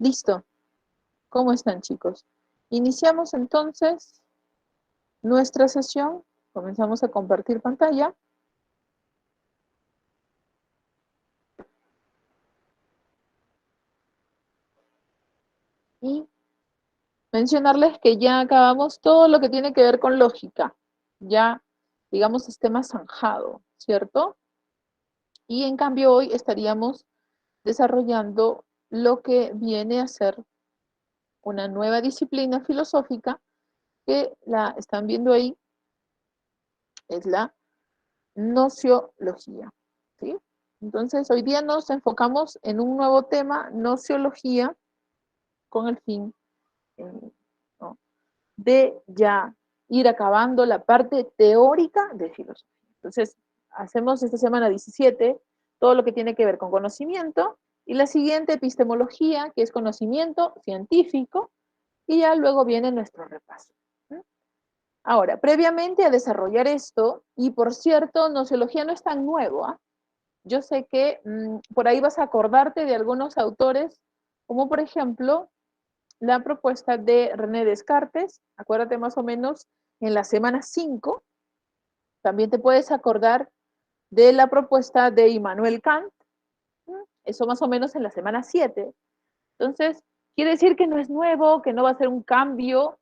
Listo. ¿Cómo están, chicos? Iniciamos entonces nuestra sesión. Comenzamos a compartir pantalla. Y mencionarles que ya acabamos todo lo que tiene que ver con lógica. Ya, digamos, es tema zanjado, ¿cierto? Y en cambio hoy estaríamos desarrollando lo que viene a ser una nueva disciplina filosófica que la están viendo ahí, es la nociología, ¿sí? Entonces, hoy día nos enfocamos en un nuevo tema, nociología, con el fin, ¿no?, de ya ir acabando la parte teórica de filosofía. Entonces, hacemos esta semana 17 todo lo que tiene que ver con conocimiento, y la siguiente epistemología, que es conocimiento científico, y ya luego viene nuestro repaso. Ahora, previamente a desarrollar esto, y por cierto, nociología no es tan nuevo, ¿ah? Yo sé que por ahí vas a acordarte de algunos autores, como por ejemplo la propuesta de René Descartes, acuérdate más o menos en la semana 5, también te puedes acordar de la propuesta de Immanuel Kant, eso más o menos en la semana 7. Entonces, quiere decir que no es nuevo, que no va a ser un cambio,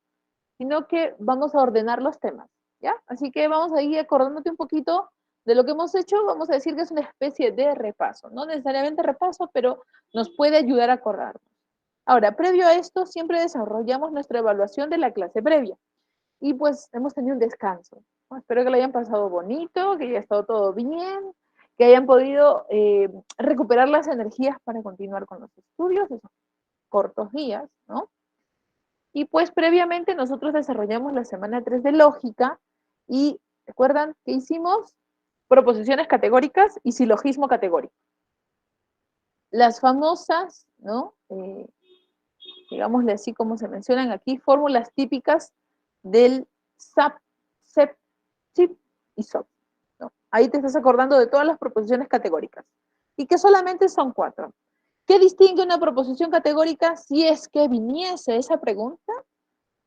sino que vamos a ordenar los temas, ¿ya? Así que vamos a ir acordándote un poquito de lo que hemos hecho. Vamos a decir que es una especie de repaso, no necesariamente repaso, pero nos puede ayudar a acordarnos. Ahora, previo a esto, siempre desarrollamos nuestra evaluación de la clase previa, y pues hemos tenido un descanso, ¿no? Espero que lo hayan pasado bonito, que haya estado todo bien, que hayan podido recuperar las energías para continuar con los estudios, esos cortos días, ¿no? Y pues previamente nosotros desarrollamos la semana 3 de lógica, y recuerdan que hicimos proposiciones categóricas y silogismo categórico. Las famosas, ¿no? Digámosle así como se mencionan aquí, fórmulas típicas del SAP, SEP, SIP y SOP, ¿no? Ahí te estás acordando de todas las proposiciones categóricas, y que solamente son 4. ¿Qué distingue una proposición categórica? Si es que viniese esa pregunta,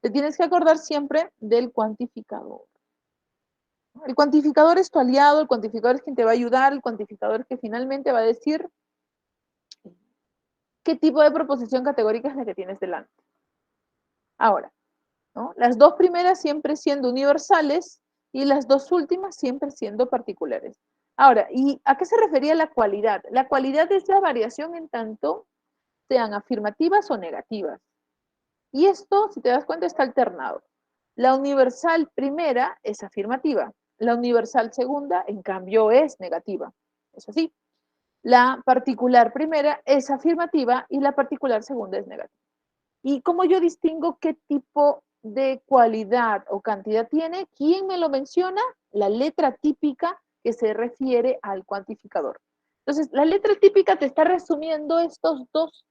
te tienes que acordar siempre del cuantificador. El cuantificador es tu aliado, el cuantificador es quien te va a ayudar, el cuantificador es que finalmente va a decir qué tipo de proposición categórica es la que tienes delante. Ahora, ¿no?, las dos primeras siempre siendo universales y las dos últimas siempre siendo particulares. Ahora, ¿y a qué se refería la cualidad? La cualidad es la variación en tanto sean afirmativas o negativas. Y esto, si te das cuenta, está alternado. La universal primera es afirmativa, la universal segunda, en cambio, es negativa. Es así. La particular primera es afirmativa y la particular segunda es negativa. ¿Y cómo yo distingo qué tipo de cualidad o cantidad tiene? ¿Quién me lo menciona? La letra típica que se refiere al cuantificador. Entonces, la letra típica te está resumiendo estos dos.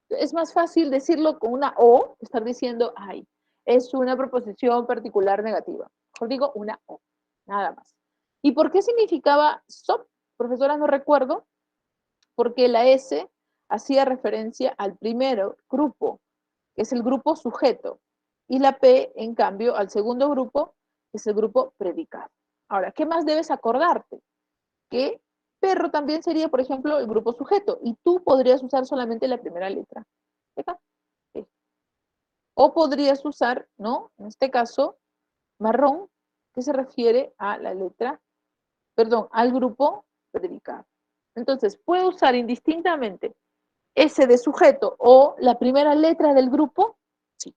Es más fácil decirlo con una O, estar diciendo, ay, es una proposición particular negativa. Mejor digo una O, nada más. ¿Y por qué significaba SOP? Profesora, no recuerdo, porque la S hacía referencia al primero grupo, que es el grupo sujeto, y la P, en cambio, al segundo grupo, que es el grupo predicado. Ahora, ¿qué más debes acordarte? Que perro también sería, por ejemplo, el grupo sujeto, y tú podrías usar solamente la primera letra. ¿Está? Sí. O podrías usar, ¿no?, en este caso, marrón, que se refiere a la letra, perdón, al grupo predicado. Entonces, puedo usar indistintamente S de sujeto o la primera letra del grupo, sí,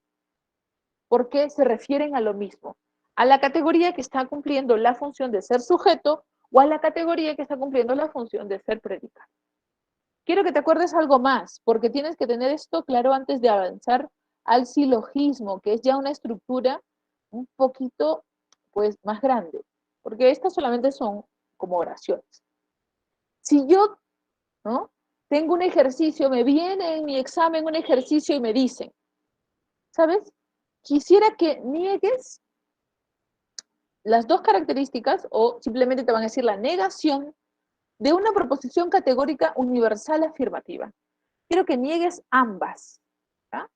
porque se refieren a lo mismo, a la categoría que está cumpliendo la función de ser sujeto o a la categoría que está cumpliendo la función de ser predicado. Quiero que te acuerdes algo más, porque tienes que tener esto claro antes de avanzar al silogismo, que es ya una estructura un poquito, pues, más grande, porque estas solamente son como oraciones. Si yo, ¿no?, tengo un ejercicio, me viene en mi examen un ejercicio y me dicen, ¿sabes? Quisiera que niegues las dos características, o simplemente te van a decir la negación de una proposición categórica universal afirmativa. quiero que niegues ambas. ¿Ya?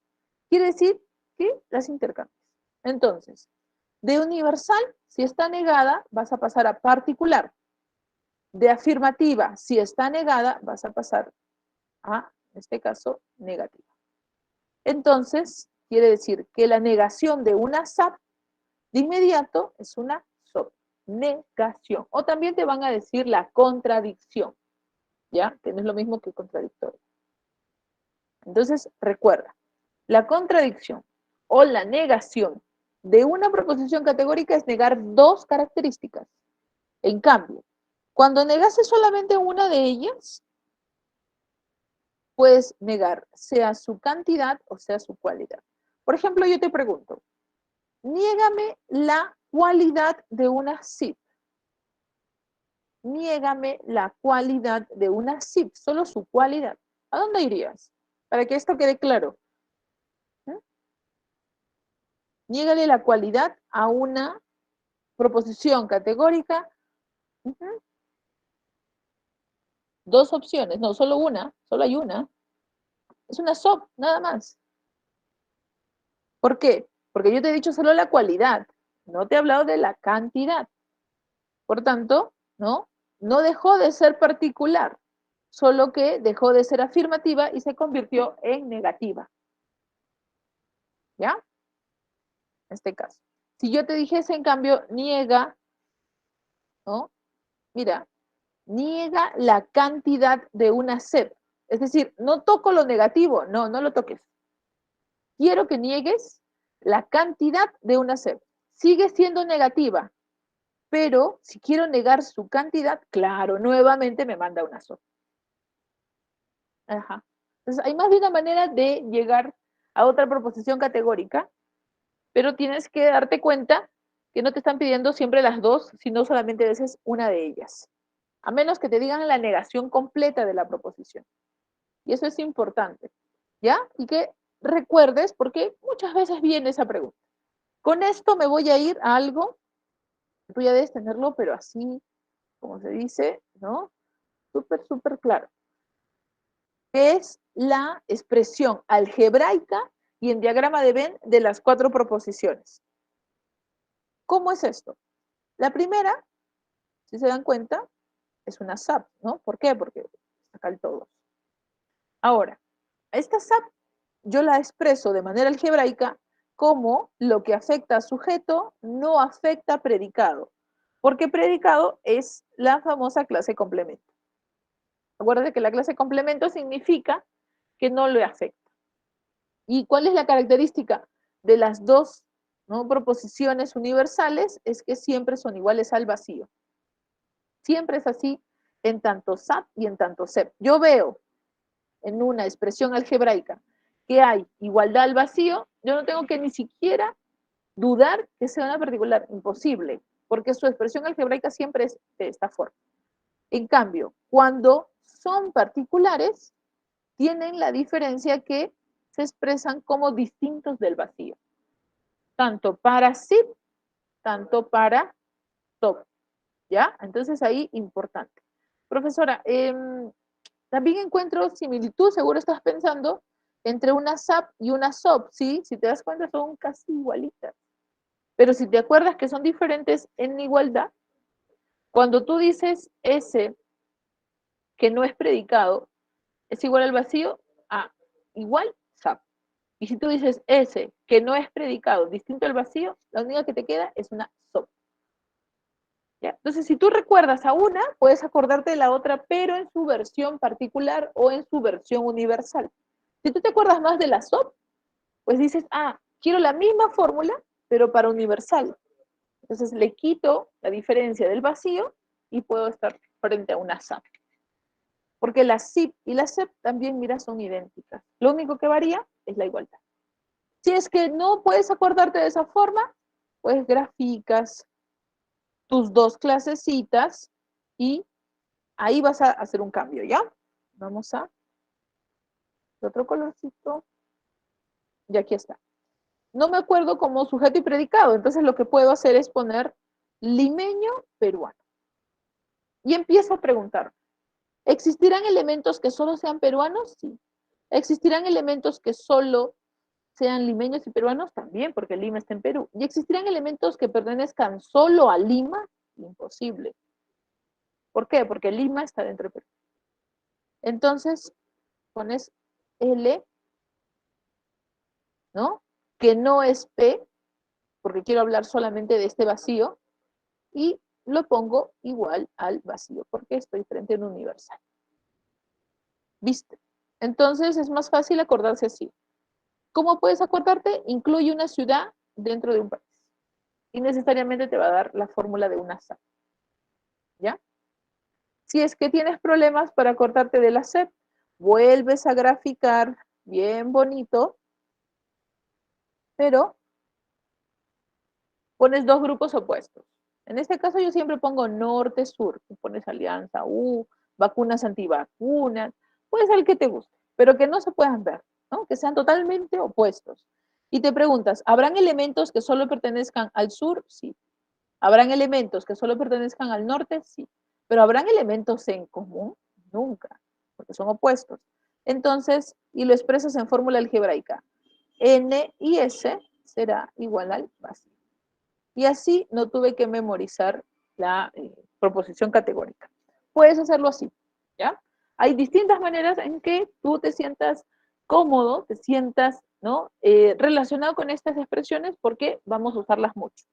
Quiere decir que las intercambias. Entonces, de universal, si está negada, vas a pasar a particular. De afirmativa, si está negada, vas a pasar a, en este caso, negativa. Entonces, quiere decir que la negación de una SAP de inmediato es una SOP, negación. O también te van a decir la contradicción, ¿ya? Que no es lo mismo que contradictorio. Entonces, recuerda, la contradicción o la negación de una proposición categórica es negar dos características. En cambio, cuando negase solamente una de ellas, puedes negar sea su cantidad o sea su cualidad. Por ejemplo, yo te pregunto, niégame la cualidad de una zip. Niégame la cualidad de una zip, solo su cualidad. ¿A dónde irías? Para que esto quede claro. Niégale la cualidad a una proposición categórica. Dos opciones, no, solo una, solo hay una. Es una SOP, nada más. ¿Por qué? Porque yo te he dicho solo la cualidad, no te he hablado de la cantidad. Por tanto, ¿no? No dejó de ser particular, solo que dejó de ser afirmativa y se convirtió en negativa. ¿Ya? En este caso. Si yo te dijese, en cambio, niega, ¿no? Mira, niega la cantidad de una sed. Es decir, no toco lo negativo, no, no lo toques. Quiero que niegues la cantidad de una sed. Sigue siendo negativa, pero si quiero negar su cantidad, claro, nuevamente me manda una SOP. Ajá. Entonces, hay más de una manera de llegar a otra proposición categórica, pero tienes que darte cuenta que no te están pidiendo siempre las dos, sino solamente a veces una de ellas. A menos que te digan la negación completa de la proposición. Y eso es importante, ¿ya? Y que recuerdes, porque muchas veces viene esa pregunta. Con esto me voy a ir a algo, tú ya debes tenerlo, pero así, como se dice, ¿no? Súper, súper claro. Que es la expresión algebraica y en diagrama de Venn de las cuatro proposiciones. ¿Cómo es esto? La primera, si se dan cuenta, es una SAP, ¿no? ¿Por qué? Porque acá el todos. Ahora, esta SAP yo la expreso de manera algebraica como lo que afecta a sujeto no afecta a predicado, porque predicado es la famosa clase complemento. Acuérdate que la clase complemento significa que no le afecta. ¿Y cuál es la característica de las dos, ¿no?, proposiciones universales? Es que siempre son iguales al vacío. Siempre es así en tanto SAP y en tanto SEP. Yo veo en una expresión algebraica que hay igualdad al vacío, yo no tengo que ni siquiera dudar que sea una particular, imposible, porque su expresión algebraica siempre es de esta forma. En cambio, cuando son particulares, tienen la diferencia que se expresan como distintos del vacío, tanto para SIP, tanto para TOP, ¿ya? Entonces ahí, importante. Profesora, también encuentro similitud, seguro estás pensando, entre una SAP y una SOP, ¿sí? Si te das cuenta, son casi igualitas. Pero si te acuerdas que son diferentes en igualdad, cuando tú dices ese que no es predicado, es igual al vacío, igual SAP. Y si tú dices ese que no es predicado, distinto al vacío, la única que te queda es una SOP. ¿Ya? Entonces, si tú recuerdas a una, puedes acordarte de la otra, pero en su versión particular o en su versión universal. Si tú te acuerdas más de la SOP, pues dices, quiero la misma fórmula, pero para universal. Entonces le quito la diferencia del vacío y puedo estar frente a una SAP. Porque la SIP y la SEP también, mira, son idénticas. Lo único que varía es la igualdad. Si es que no puedes acordarte de esa forma, pues graficas tus dos clasecitas y ahí vas a hacer un cambio, ¿ya? Vamos a otro colorcito. Y aquí está. No me acuerdo como sujeto y predicado, entonces lo que puedo hacer es poner limeño peruano. Y empiezo a preguntar, ¿existirán elementos que solo sean peruanos? Sí. ¿Existirán elementos que solo sean limeños y peruanos? También, porque Lima está en Perú. ¿Y existirán elementos que pertenezcan solo a Lima? Imposible. ¿Por qué? Porque Lima está dentro de Perú. Entonces, pones L, ¿no? Que no es P, porque quiero hablar solamente de este vacío, y lo pongo igual al vacío, porque estoy frente a un universal. ¿Viste? Entonces es más fácil acordarse así. ¿Cómo puedes acordarte? Incluye una ciudad dentro de un país. Y necesariamente te va a dar la fórmula de una SAP. ¿Ya? Si es que tienes problemas para acordarte de la SEP, vuelves a graficar bien bonito, pero pones dos grupos opuestos. En este caso yo siempre pongo norte-sur. Tú pones alianza U, vacunas antivacunas, puede ser el que te guste, pero que no se puedan ver, ¿no? Que sean totalmente opuestos. Y te preguntas, ¿habrán elementos que solo pertenezcan al sur? Sí. ¿Habrán elementos que solo pertenezcan al norte? Sí. Pero ¿habrán elementos en común? Nunca, porque son opuestos. Entonces, y lo expresas en fórmula algebraica. N y S será igual al vacío. Y así no tuve que memorizar la proposición categórica. Puedes hacerlo así, ¿ya? Hay distintas maneras en que tú te sientas cómodo, te sientas, ¿no? Relacionado con estas expresiones porque vamos a usarlas mucho.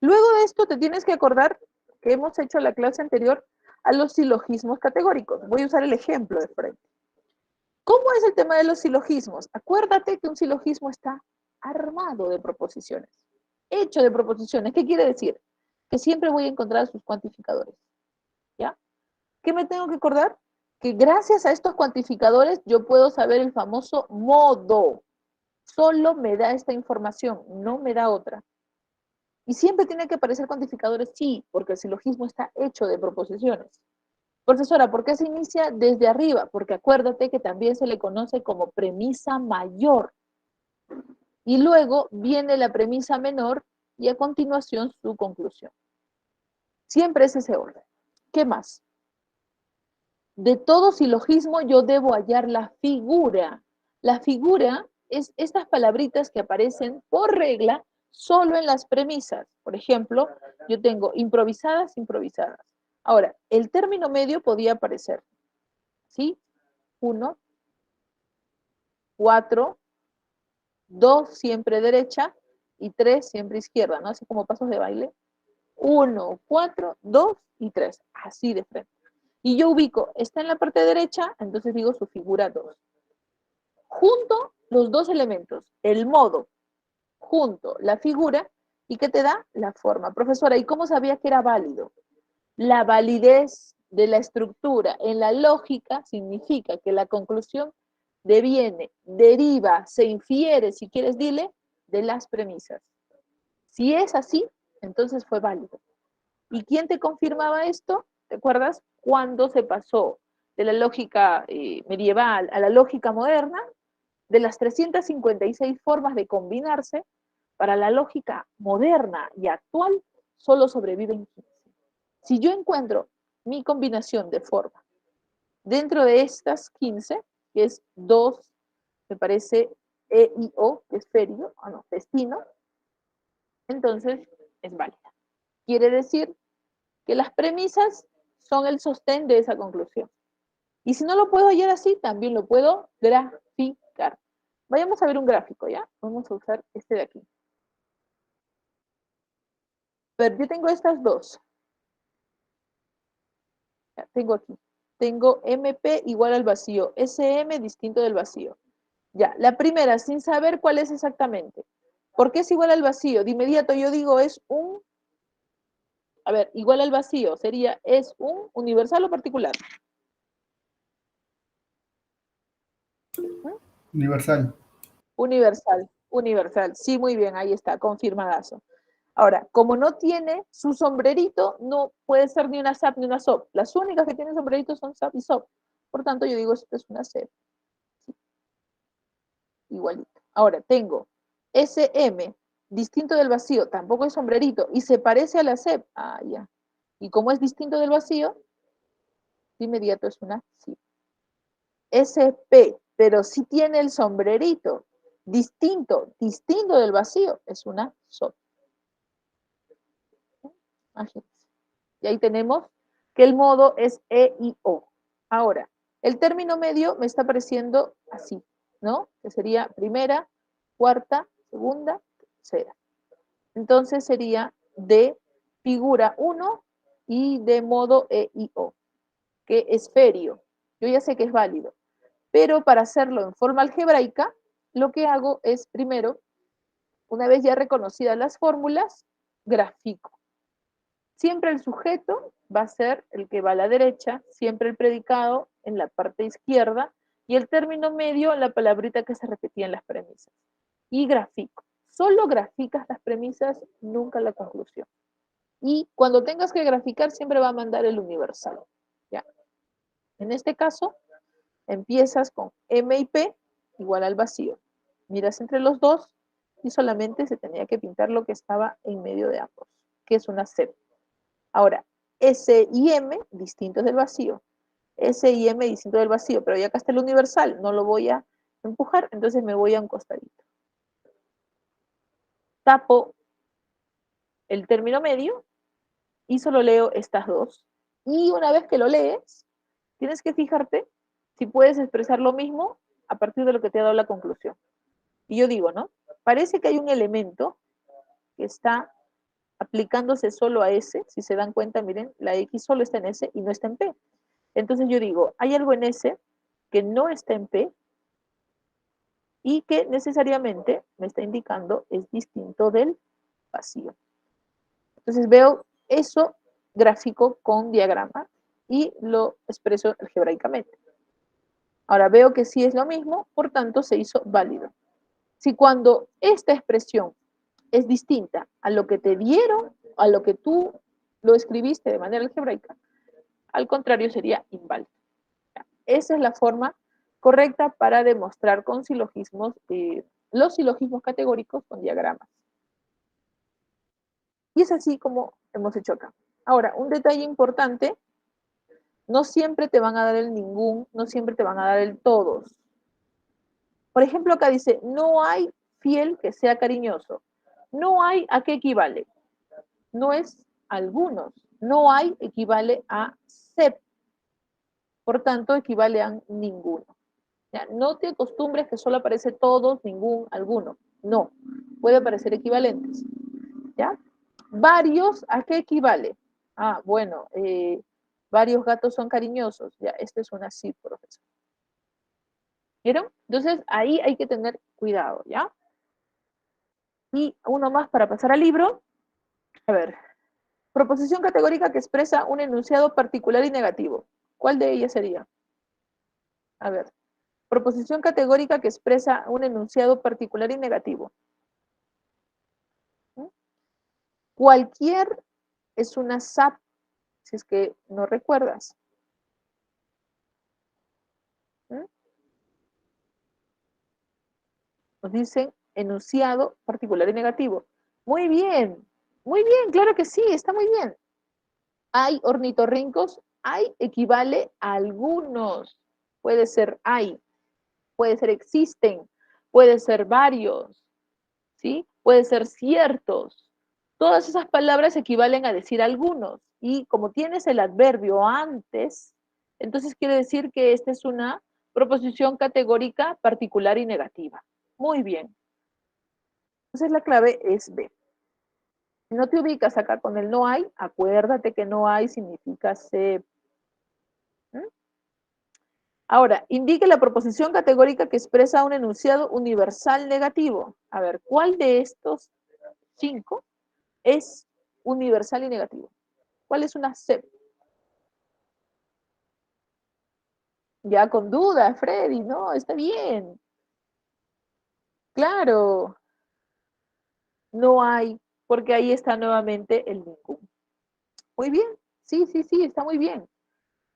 Luego de esto te tienes que acordar que hemos hecho la clase anterior a los silogismos categóricos. Voy a usar el ejemplo de frente. ¿Cómo es el tema de los silogismos? Acuérdate que un silogismo está armado de proposiciones, hecho de proposiciones. ¿Qué quiere decir? Que siempre voy a encontrar sus cuantificadores. ¿Ya? ¿Qué me tengo que acordar? Que gracias a estos cuantificadores yo puedo saber el famoso modo. Solo me da esta información, no me da otra. Y siempre tiene que aparecer cuantificadores, sí, porque el silogismo está hecho de proposiciones. Profesora, ¿por qué se inicia desde arriba? Porque acuérdate que también se le conoce como premisa mayor. Y luego viene la premisa menor y a continuación su conclusión. Siempre es ese orden. ¿Qué más? De todo silogismo yo debo hallar la figura. La figura es estas palabritas que aparecen por regla solo en las premisas. Por ejemplo, yo tengo improvisadas, improvisadas. Ahora, el término medio podía aparecer, ¿sí? 1, 4, 2 siempre derecha y 3 siempre izquierda, ¿no? Así como pasos de baile. 1, 4, 2 y 3, así de frente. Y yo ubico, está en la parte derecha, entonces digo su figura 2. Junto los dos elementos, el modo, junto la figura, ¿y qué te da? La forma. Profesora, ¿y cómo sabía que era válido? La validez de la estructura en la lógica significa que la conclusión deviene, deriva, se infiere, si quieres dile, de las premisas. Si es así, entonces fue válido. ¿Y quién te confirmaba esto? ¿Te acuerdas? Cuando se pasó de la lógica medieval a la lógica moderna, de las 356 formas de combinarse, para la lógica moderna y actual, solo sobreviven 15. Si yo encuentro mi combinación de forma dentro de estas 15, que es 2, me parece, E y O, que es ferio, no, destino, entonces es válida. Quiere decir que las premisas son el sostén de esa conclusión. Y si no lo puedo hallar así, también lo puedo graficar. Vayamos a ver un gráfico, ¿ya? Vamos a usar este de aquí. A ver, yo tengo estas dos. Ya, tengo aquí. Tengo MP igual al vacío, SM distinto del vacío. Ya, la primera, sin saber cuál es exactamente. ¿Por qué es igual al vacío? De inmediato yo digo es un, a ver, igual al vacío, sería, ¿es un universal o particular? Universal. Universal, universal. Sí, muy bien, ahí está, confirmadazo. Ahora, como no tiene su sombrerito, no puede ser ni una SAP ni una SOP. Las únicas que tienen sombrerito son SAP y SOP. Por tanto, yo digo, esto es una SEP. Sí, igualito. Ahora, tengo SM, distinto del vacío, tampoco es sombrerito, y se parece a la SEP. Ah, ya. Y como es distinto del vacío, de inmediato es una SIP. SP, pero sí tiene el sombrerito, distinto del vacío, es una SOP. Y ahí tenemos que el modo es E y O. Ahora, el término medio me está apareciendo así, ¿no? Que sería primera, cuarta, segunda, tercera. Entonces sería de figura 1 y de modo E y O, que es ferio. Yo ya sé que es válido, pero para hacerlo en forma algebraica, lo que hago es primero, una vez ya reconocidas las fórmulas, grafico. Siempre el sujeto va a ser el que va a la derecha, siempre el predicado en la parte izquierda y el término medio la palabrita que se repetía en las premisas. Y grafico. Solo graficas las premisas, nunca la conclusión. Y cuando tengas que graficar, siempre va a mandar el universal. ¿Ya? En este caso, empiezas con M y P igual al vacío. Miras entre los dos y solamente se tenía que pintar lo que estaba en medio de ambos, que es una C. Ahora, S y M distintos del vacío. S y M distintos del vacío, pero ya acá está el universal, no lo voy a empujar, entonces me voy a un costadito. Tapo el término medio y solo leo estas dos. Y una vez que lo lees, tienes que fijarte si puedes expresar lo mismo a partir de lo que te ha dado la conclusión. Y yo digo, ¿no? Parece que hay un elemento que está aplicándose solo a S. Si se dan cuenta, miren, la X solo está en S y no está en P. Entonces yo digo, hay algo en S que no está en P y que necesariamente me está indicando es distinto del vacío. Entonces veo eso gráfico con diagrama y lo expreso algebraicamente. Ahora veo que sí es lo mismo, por tanto se hizo válido. Si cuando esta expresión es distinta a lo que te dieron, a lo que tú lo escribiste de manera algebraica, al contrario sería inválido. Esa es la forma correcta para demostrar con silogismos, los silogismos categóricos con diagramas. Y es así como hemos hecho acá. Ahora, un detalle importante, no siempre te van a dar el ningún, no siempre te van a dar el todos. Por ejemplo, acá dice, no hay fiel que sea cariñoso. No hay, ¿a qué equivale? No es algunos. No hay equivale a sep. Por tanto, equivale a ninguno. ¿Ya? No te acostumbres que solo aparece todos, ningún, alguno. No, puede aparecer equivalentes. ¿Ya? Varios, ¿a qué equivale? Ah, bueno, varios gatos son cariñosos. Ya, esta es una sí, profesor. ¿Vieron? Entonces, ahí hay que tener cuidado, ¿ya? Y uno más para pasar al libro. A ver, proposición categórica que expresa un enunciado particular y negativo. ¿Cuál de ellas sería? A ver, proposición categórica que expresa un enunciado particular y negativo. ¿Mm? Cualquier es una SAP, si es que no recuerdas. ¿Mm? Nos dicen enunciado particular y negativo. Muy bien, claro que sí, está muy bien. Hay ornitorrincos, hay equivale a algunos. Puede ser hay, puede ser existen, puede ser varios, ¿sí? Puede ser ciertos. Todas esas palabras equivalen a decir algunos. Y como tienes el adverbio antes, entonces quiere decir que esta es una proposición categórica particular y negativa. Muy bien. Entonces la clave es B. Si no te ubicas acá con el no hay, acuérdate que no hay significa se. ¿Mm? Ahora, indique la proposición categórica que expresa un enunciado universal negativo. A ver, ¿cuál de estos 5 es universal y negativo? ¿Cuál es una C? Ya con duda, Freddy, no, está bien. Claro, no hay, porque ahí está nuevamente el ningún. Muy bien, sí, sí, sí, está muy bien.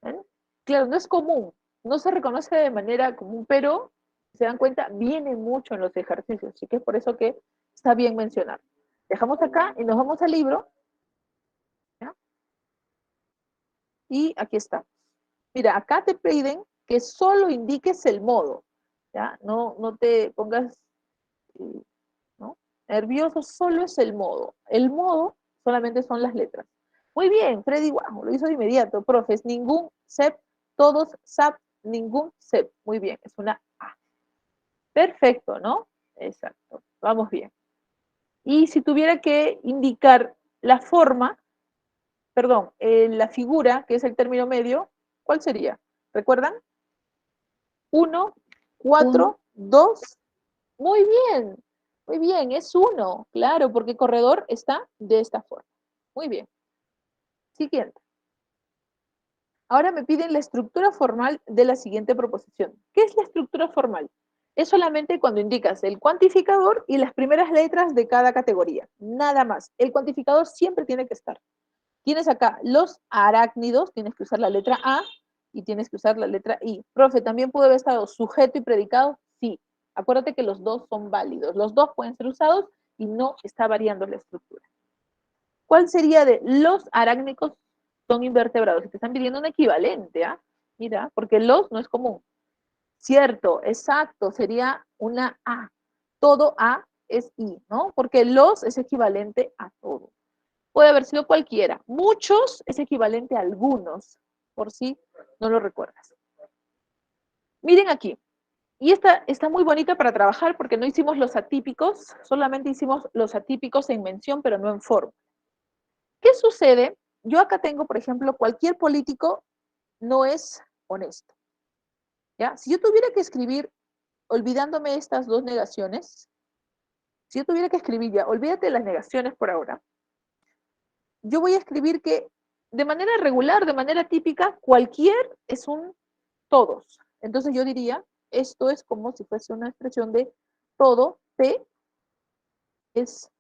¿Eh? Claro, no es común, no se reconoce de manera común, pero se dan cuenta, viene mucho en los ejercicios, así que es por eso que está bien mencionar. Dejamos acá y nos vamos al libro. ¿Ya? Y aquí está. Mira, acá te piden que solo indiques el modo. ¿ya? No te pongas, ¿no? Nervioso, solo es el modo. El modo solamente son las letras. Muy bien, Freddy, wow, lo hizo de inmediato. Profes, ningún SEP, todos SAP, ningún SEP. Muy bien, es una A. Perfecto, ¿no? Exacto, vamos bien. Y si tuviera que indicar la forma, perdón, la figura, que es el término medio, ¿cuál sería? ¿Recuerdan? 1, 4, 2. Muy bien, es 1, claro, porque corredor está de esta forma. Muy bien. Siguiente. Ahora me piden la estructura formal de la siguiente proposición. ¿Qué es la estructura formal? Es solamente cuando indicas el cuantificador y las primeras letras de cada categoría. Nada más. El cuantificador siempre tiene que estar. Tienes acá los arácnidos, tienes que usar la letra A y tienes que usar la letra I. Profe, ¿también puede haber estado sujeto y predicado? Sí. Acuérdate que los dos son válidos. Los dos pueden ser usados y no está variando la estructura. ¿Cuál sería de los arácnicos son invertebrados? Y te están pidiendo un equivalente, ¿ah? Mira, porque los no es común. Cierto, exacto, sería una A. Todo A es I, ¿no? Porque los es equivalente a todo. Puede haber sido cualquiera. Muchos es equivalente a algunos, por si no lo recuerdas. Miren aquí. Y esta está muy bonita para trabajar porque no hicimos los atípicos, solamente hicimos los atípicos en mención, pero no en forma. ¿Qué sucede? Yo acá tengo, por ejemplo, cualquier político no es honesto. ¿Ya? Si yo tuviera que escribir, olvidándome estas dos negaciones, si yo tuviera que escribir ya, olvídate de las negaciones por ahora, yo voy a escribir que de manera regular, de manera típica, cualquier es un todos. Entonces yo diría, esto es como si fuese una expresión de todo, P es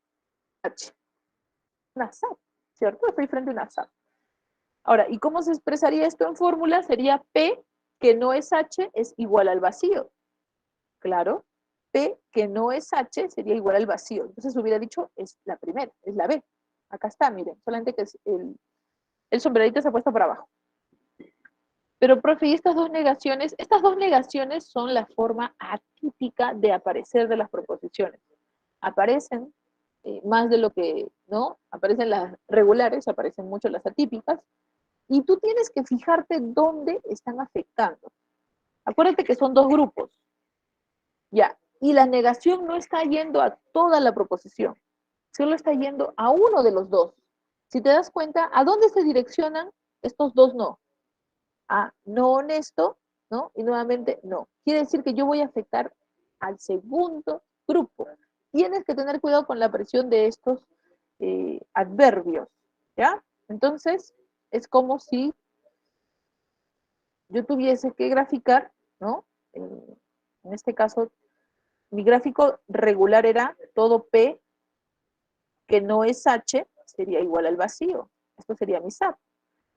H. Una SAP, ¿cierto? Estoy frente a una SAP. Ahora, ¿y cómo se expresaría esto en fórmula? Sería P, que no es H, es igual al vacío. Claro, P, que no es H, sería igual al vacío. Entonces hubiera dicho, es la primera, es la B. Acá está, miren, solamente que el sombrerito se ha puesto para abajo. Pero, profe, ¿y estas dos negaciones son la forma atípica de aparecer de las proposiciones. Aparecen más de lo que, ¿no? Aparecen las regulares, aparecen mucho las atípicas, y tú tienes que fijarte dónde están afectando. Acuérdate que son dos grupos, ya, y la negación no está yendo a toda la proposición, solo está yendo a uno de los dos. Si te das cuenta, ¿a dónde se direccionan estos dos no? A no honesto, ¿no? Y nuevamente no. Quiere decir que yo voy a afectar al segundo grupo. Tienes que tener cuidado con la aparición de estos adverbios, ¿ya? Entonces, es como si yo tuviese que graficar, ¿no? En este caso, mi gráfico regular era todo P que no es H, sería igual al vacío. Esto sería mi SAP.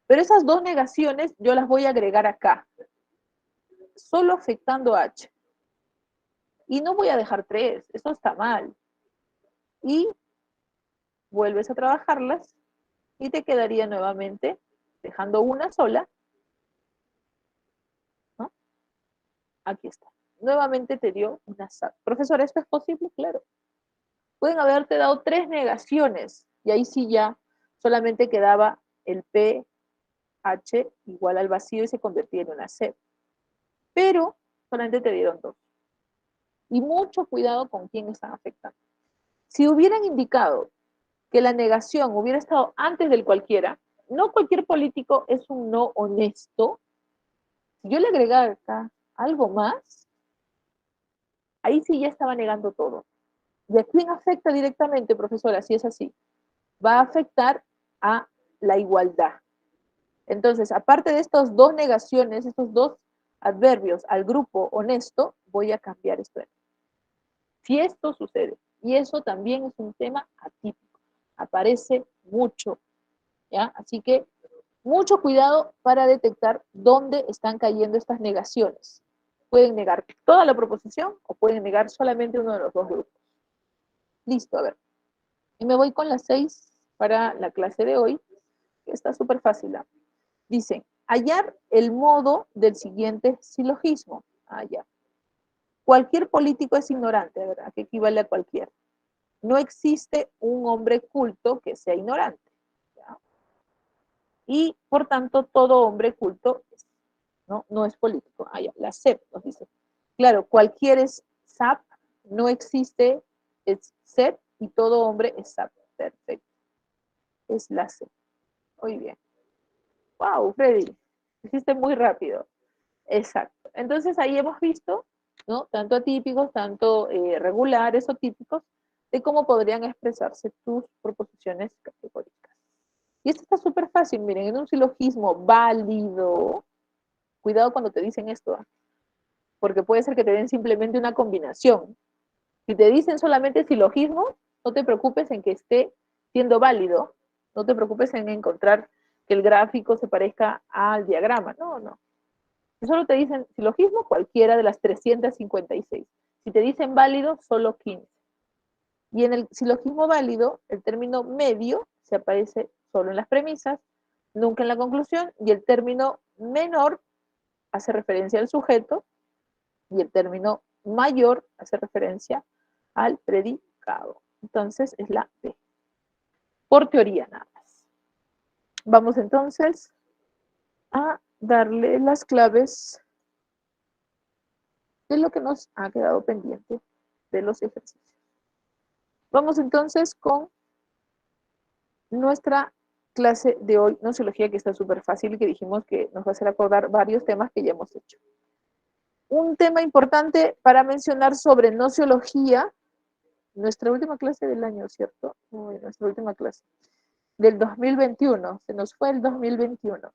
Pero esas dos negaciones yo las voy a agregar acá, solo afectando H. Y no voy a dejar 3, eso está mal. Y vuelves a trabajarlas y te quedaría nuevamente dejando una sola, ¿no? Aquí está. Nuevamente te dio una SAP. Profesor, ¿esto es posible? Claro. Pueden haberte dado 3 negaciones y ahí sí ya solamente quedaba el pH igual al vacío y se convertía en una C. Pero solamente te dieron 2. Y mucho cuidado con quién están afectando. Si hubieran indicado que la negación hubiera estado antes del cualquiera, no cualquier político es un no honesto. Si yo le agregara acá algo más, ahí sí ya estaba negando todo. ¿Y a quién afecta directamente, profesora? Si es así, va a afectar a la igualdad. Entonces, aparte de estas dos negaciones, estos dos adverbios al grupo honesto, voy a cambiar esto. Si esto sucede, y eso también es un tema atípico, aparece mucho, ¿ya? Así que mucho cuidado para detectar dónde están cayendo estas negaciones. Pueden negar toda la proposición o pueden negar solamente uno de los dos grupos. Listo, a ver. Y me voy con las 6 para la clase de hoy, que está súper fácil. ¿Ah? Dicen, hallar el modo del siguiente silogismo. Ah, ya. Cualquier político es ignorante, ¿verdad? Que equivale a cualquier. No existe un hombre culto que sea ignorante, ¿ya? Y por tanto, todo hombre culto no es político. Ah, ya, la SEP nos dice. Claro, cualquier es SAP, no existe es SEP y todo hombre es SAP. Perfecto. Es la SEP. Muy bien. Wow, Freddy, hiciste muy rápido. Exacto. Entonces ahí hemos visto, ¿no? Tanto atípicos, tanto regulares o típicos, de cómo podrían expresarse tus proposiciones categóricas. Y esto está súper fácil, miren, en un silogismo válido, cuidado cuando te dicen esto, ¿eh? Porque puede ser que te den simplemente una combinación. Si te dicen solamente silogismo, no te preocupes en que esté siendo válido, no te preocupes en encontrar que el gráfico se parezca al diagrama, no. Si solo te dicen silogismo, cualquiera de las 356. Si te dicen válido, solo 15. Y en el silogismo válido, el término medio se aparece solo en las premisas, nunca en la conclusión, y el término menor hace referencia al sujeto, y el término mayor hace referencia al predicado. Entonces es la B. Por teoría nada más. Vamos entonces a darle las claves de lo que nos ha quedado pendiente de los ejercicios. Vamos entonces con nuestra clase de hoy, nociología, que está súper fácil y que dijimos que nos va a hacer acordar varios temas que ya hemos hecho. Un tema importante para mencionar sobre nociología, nuestra última clase del año, ¿cierto? Nuestra última clase del 2021, se nos fue el 2021.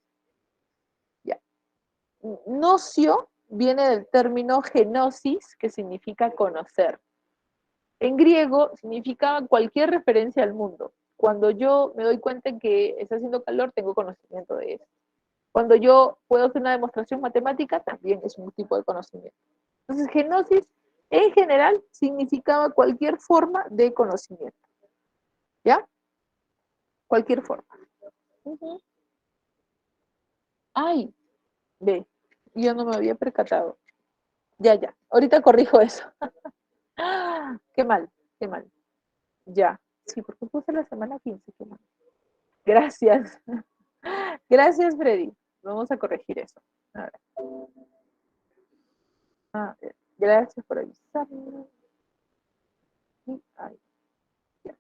Ya. Nocio viene del término genosis, que significa conocer. En griego significa cualquier referencia al mundo. Cuando yo me doy cuenta en que está haciendo calor, tengo conocimiento de eso. Cuando yo puedo hacer una demostración matemática, también es un tipo de conocimiento. Entonces, genosis en general significaba cualquier forma de conocimiento. ¿Ya? Cualquier forma. Ay, ve, yo no me había percatado. Ya. Ahorita corrijo eso. Qué mal, qué mal. Ya. Sí, porque puse la semana 15, qué mal. Gracias. Gracias, Freddy. Vamos a corregir eso. A ver. Gracias por avisarme. Ay, ya.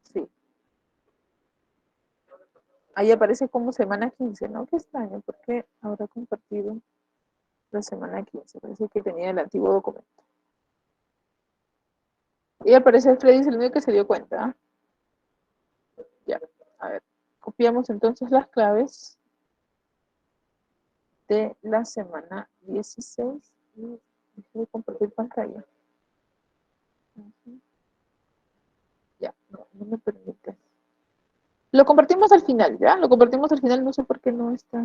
Sí. Ahí aparece como semana 15, ¿no? Qué extraño, porque habrá compartido la semana 15. Parece que tenía el antiguo documento. Y aparece Freddy, es el único que se dio cuenta. Ya. A ver. Copiamos entonces las claves de la semana 16 y voy a compartir pantalla. Ya, no me permite. Lo compartimos al final, ¿ya? Lo compartimos al final, no sé por qué no está.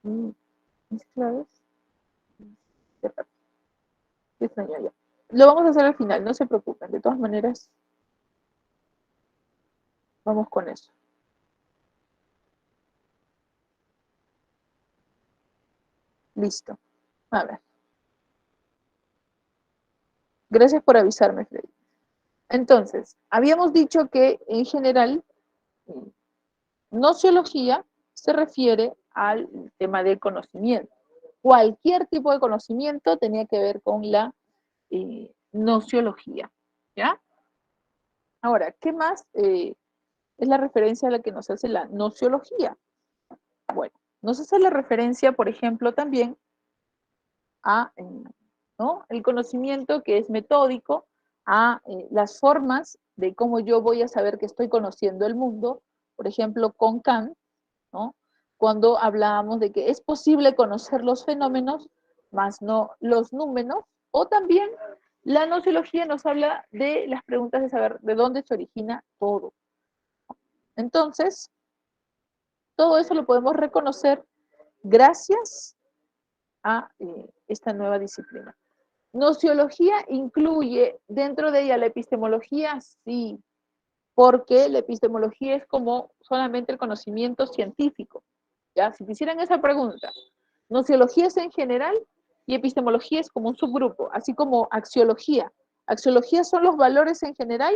Mis claves. Qué extraño ya. Lo vamos a hacer al final, no se preocupen. De todas maneras, vamos con eso. Listo. A ver. Gracias por avisarme, Freddy. Entonces, habíamos dicho que en general, nociología se refiere al tema del conocimiento. Cualquier tipo de conocimiento tenía que ver con la nociología. ¿Ya? Ahora, ¿qué más es la referencia a la que nos hace la nociología? Bueno, nos hace la referencia, por ejemplo, también a ¿no? el conocimiento que es metódico, a las formas de cómo yo voy a saber que estoy conociendo el mundo, por ejemplo, con Kant, ¿no? Cuando hablábamos de que es posible conocer los fenómenos, más no los números, o también la nociología nos habla de las preguntas de saber de dónde se origina todo. Entonces, todo eso lo podemos reconocer gracias a esta nueva disciplina. Nociología incluye dentro de ella la epistemología, sí, porque la epistemología es como solamente el conocimiento científico. ¿Ya? Si te hicieran esa pregunta, Nociología es en general y epistemología es como un subgrupo, así como axiología. Axiología son los valores en general,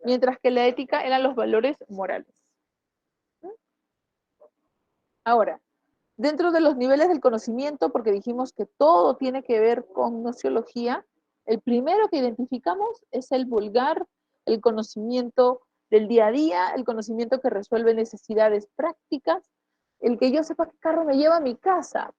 mientras que la ética eran los valores morales. Ahora, dentro de los niveles del conocimiento, porque dijimos que todo tiene que ver con nociología, el primero que identificamos es el vulgar, el conocimiento del día a día, el conocimiento que resuelve necesidades prácticas, el que yo sepa qué carro me lleva a mi casa,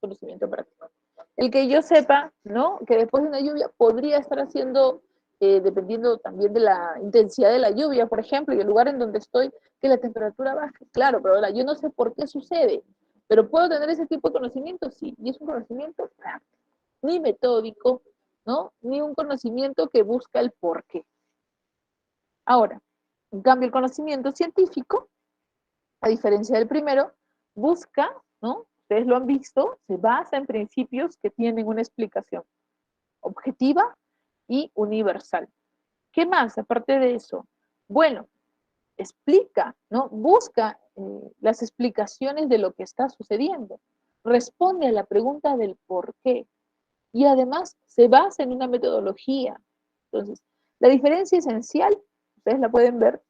conocimiento práctico. El que yo sepa, ¿no? Que después de una lluvia podría estar haciendo, dependiendo también de la intensidad de la lluvia, por ejemplo, y el lugar en donde estoy, que la temperatura baje. Claro, pero ahora yo no sé por qué sucede, pero puedo tener ese tipo de conocimiento, sí, y es un conocimiento práctico, ni metódico, ¿no? Ni un conocimiento que busca el por qué. Ahora, en cambio, el conocimiento científico, a diferencia del primero, busca, ¿no? Ustedes lo han visto, se basa en principios que tienen una explicación objetiva y universal. ¿Qué más aparte de eso? Bueno, explica, ¿no? Busca las explicaciones de lo que está sucediendo, responde a la pregunta del por qué y además se basa en una metodología. Entonces, la diferencia esencial, ustedes la pueden ver,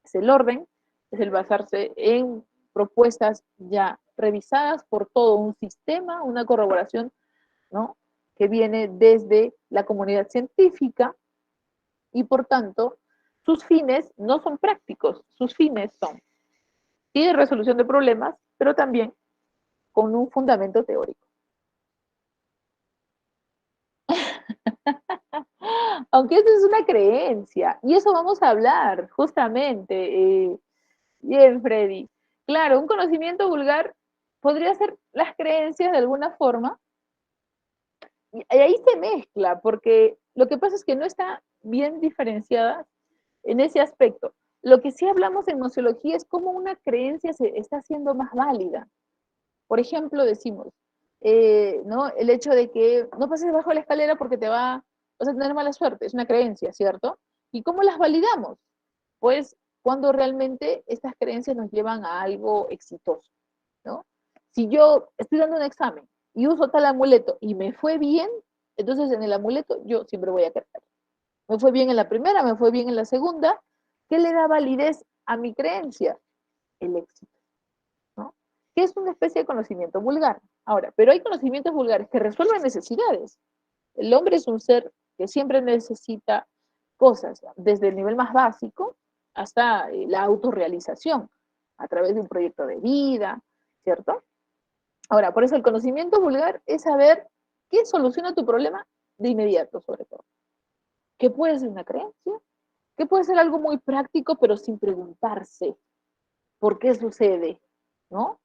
es el orden, es el basarse en propuestas ya revisadas por todo un sistema, una corroboración, ¿no? Que viene desde la comunidad científica y por tanto sus fines no son prácticos, sus fines son sí de resolución de problemas, pero también con un fundamento teórico. Aunque eso es una creencia, y eso vamos a hablar justamente. Bien, Freddy. Claro, un conocimiento vulgar podría ser las creencias de alguna forma, y ahí se mezcla, porque lo que pasa es que no está bien diferenciada en ese aspecto. Lo que sí hablamos en nociología es cómo una creencia se está haciendo más válida. Por ejemplo, decimos, ¿no? El hecho de que no pases debajo de la escalera porque vas a tener mala suerte, es una creencia, ¿cierto? ¿Y cómo las validamos? Pues cuando realmente estas creencias nos llevan a algo exitoso, ¿no? Si yo estoy dando un examen y uso tal amuleto y me fue bien, entonces en el amuleto yo siempre voy a creer. Me fue bien en la primera, me fue bien en la segunda. ¿Qué le da validez a mi creencia? El éxito, ¿no? Que es una especie de conocimiento vulgar. Ahora, pero hay conocimientos vulgares que resuelven necesidades. El hombre es un ser que siempre necesita cosas, desde el nivel más básico hasta la autorrealización, a través de un proyecto de vida, ¿cierto? Ahora, por eso el conocimiento vulgar es saber qué soluciona tu problema de inmediato, sobre todo. ¿Qué puede ser una creencia? ¿Qué puede ser algo muy práctico, pero sin preguntarse por qué sucede? ¿No?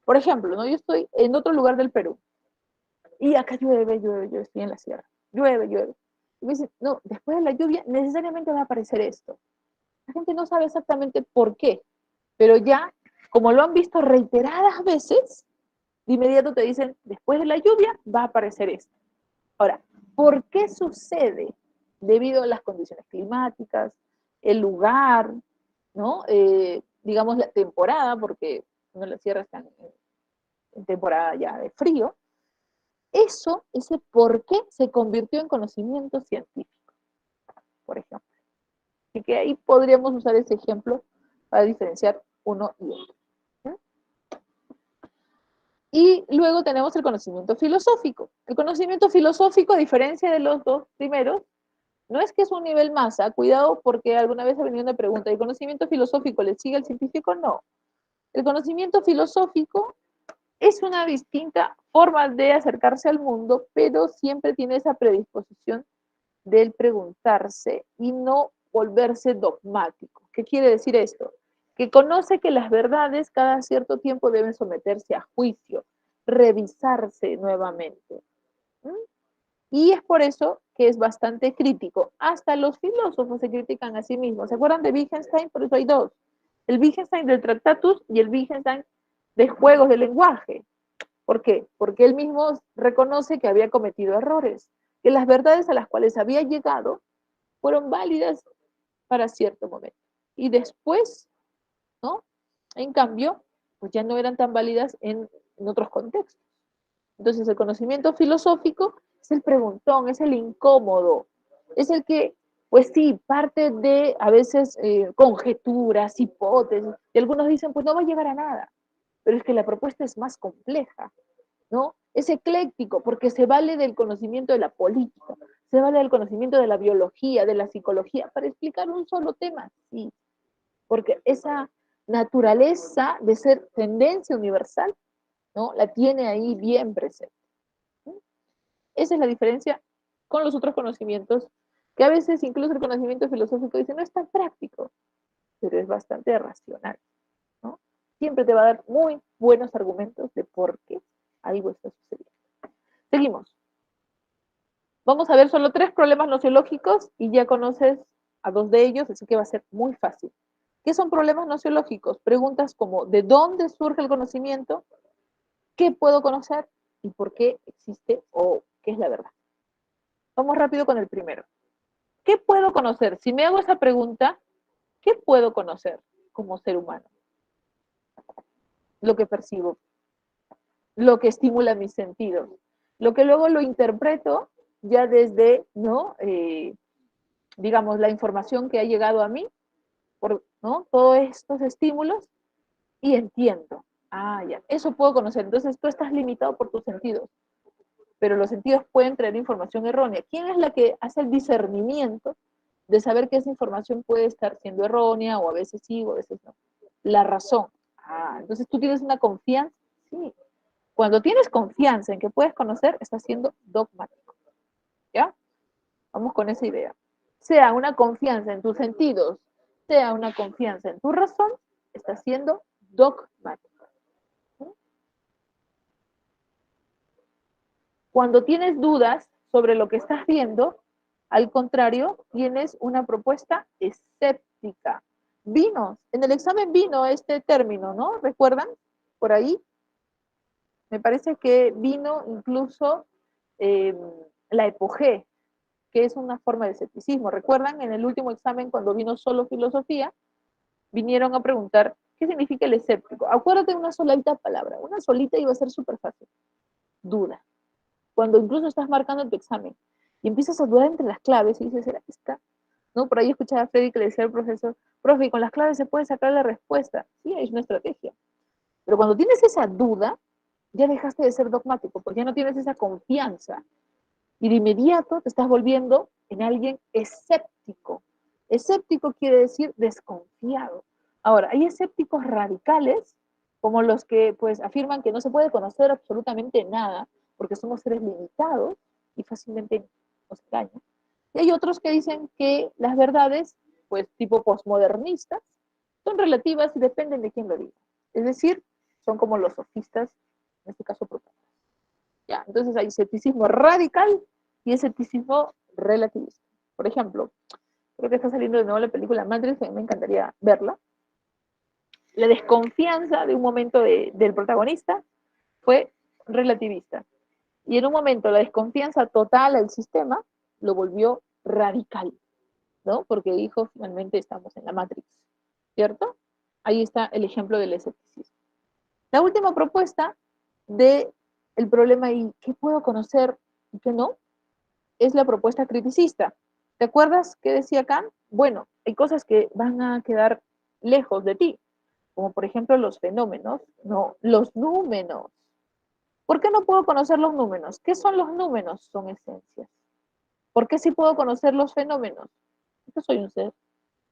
Por ejemplo, ¿no? Yo estoy en otro lugar del Perú y acá llueve, llueve, yo estoy en la sierra. Llueve, llueve. Y me dicen, no, después de la lluvia necesariamente va a aparecer esto. La gente no sabe exactamente por qué, pero ya, como lo han visto reiteradas veces, de inmediato te dicen, después de la lluvia va a aparecer esto. Ahora, ¿por qué sucede? Debido a las condiciones climáticas, el lugar, ¿no? Digamos la temporada, porque no las sierras están en temporada ya de frío. Eso, ese por qué se convirtió en conocimiento científico, por ejemplo. Así que ahí podríamos usar ese ejemplo para diferenciar uno y otro. ¿Sí? Y luego tenemos el conocimiento filosófico. El conocimiento filosófico, a diferencia de los dos primeros, no es que es un nivel masa, cuidado porque alguna vez ha venido una pregunta, ¿el conocimiento filosófico le sigue al científico? No. El conocimiento filosófico es una distinta forma de acercarse al mundo, pero siempre tiene esa predisposición del preguntarse y no volverse dogmático. ¿Qué quiere decir esto? Que conoce que las verdades cada cierto tiempo deben someterse a juicio, revisarse nuevamente. ¿Mm? Y es por eso que es bastante crítico. Hasta los filósofos se critican a sí mismos. ¿Se acuerdan de Wittgenstein? Por eso hay dos. El Wittgenstein del Tractatus y el Wittgenstein de juegos de lenguaje. ¿Por qué? Porque él mismo reconoce que había cometido errores, que las verdades a las cuales había llegado fueron válidas para cierto momento. Y después, ¿no? En cambio, pues ya no eran tan válidas en en otros contextos. Entonces, el conocimiento filosófico es el preguntón, es el incómodo, es el que, pues sí, parte de a veces conjeturas, hipótesis, y algunos dicen, pues no va a llegar a nada, pero es que la propuesta es más compleja, ¿no? Es ecléctico porque se vale del conocimiento de la política, se vale del conocimiento de la biología, de la psicología, para explicar un solo tema, sí, porque esa naturaleza de ser tendencia universal, ¿no? La tiene ahí bien presente. Esa es la diferencia con los otros conocimientos, que a veces incluso el conocimiento filosófico dice no es tan práctico, pero es bastante racional, ¿no? Siempre te va a dar muy buenos argumentos de por qué algo está sucediendo. Seguimos. Vamos a ver solo 3 problemas nociológicos y ya conoces a 2 de ellos, así que va a ser muy fácil. ¿Qué son problemas nociológicos? Preguntas como ¿de dónde surge el conocimiento? ¿Qué puedo conocer? ¿Y por qué existe o qué es la verdad? Vamos rápido con el primero. ¿Qué puedo conocer? Si me hago esa pregunta, ¿qué puedo conocer como ser humano? Lo que percibo, lo que estimula mis sentidos, lo que luego lo interpreto ya desde, ¿no? Digamos, la información que ha llegado a mí, por, ¿no? Todos estos estímulos, y entiendo. Ah, ya, eso puedo conocer. Entonces tú estás limitado por tus sentidos, pero los sentidos pueden traer información errónea. ¿Quién es la que hace el discernimiento de saber que esa información puede estar siendo errónea o a veces sí o a veces no? La razón. Ah, entonces tú tienes una confianza. Sí. Cuando tienes confianza en que puedes conocer, estás siendo dogmático. ¿Ya? Vamos con esa idea. Sea una confianza en tus sentidos, sea una confianza en tu razón, estás siendo dogmático. ¿Sí? Cuando tienes dudas sobre lo que estás viendo, al contrario, tienes una propuesta escéptica. Vino, en el examen vino este término, ¿no? ¿Recuerdan? Por ahí. Me parece que vino incluso eh, la epogé, que es una forma de escepticismo. ¿Recuerdan? En el último examen, cuando vino solo filosofía, vinieron a preguntar qué significa el escéptico. Acuérdate de una solita palabra, una solita iba a ser súper fácil. Duda. Cuando incluso estás marcando tu examen y empiezas a dudar entre las claves y dices, ¿será que está? ¿No? Por ahí escuchaba a Freddy que le decía al profesor, profe, con las claves se puede sacar la respuesta. Sí, es una estrategia. Pero cuando tienes esa duda, ya dejaste de ser dogmático, porque ya no tienes esa confianza. Y de inmediato te estás volviendo en alguien escéptico. Escéptico quiere decir desconfiado. Ahora, hay escépticos radicales, como los que pues afirman que no se puede conocer absolutamente nada, porque somos seres limitados y fácilmente nos engañan. Y hay otros que dicen que las verdades, pues tipo posmodernistas, son relativas y dependen de quién lo diga. Es decir, son como los sofistas, en este caso propios. ¿Ya? Entonces hay escepticismo radical y escepticismo relativista. Por ejemplo, creo que está saliendo de nuevo la película Matrix, me encantaría verla. La desconfianza de un momento del protagonista fue relativista. Y en un momento la desconfianza total al sistema lo volvió radical, ¿no? Porque dijo, finalmente estamos en la Matrix, ¿cierto? Ahí está el ejemplo del escepticismo. La última propuesta de el problema y qué puedo conocer y qué no, es la propuesta criticista. ¿Te acuerdas qué decía Kant? Bueno, hay cosas que van a quedar lejos de ti, como por ejemplo los fenómenos, no, los números. ¿Por qué no puedo conocer los números? ¿Qué son los números? Son esencias. ¿Por qué sí puedo conocer los fenómenos? Yo soy un ser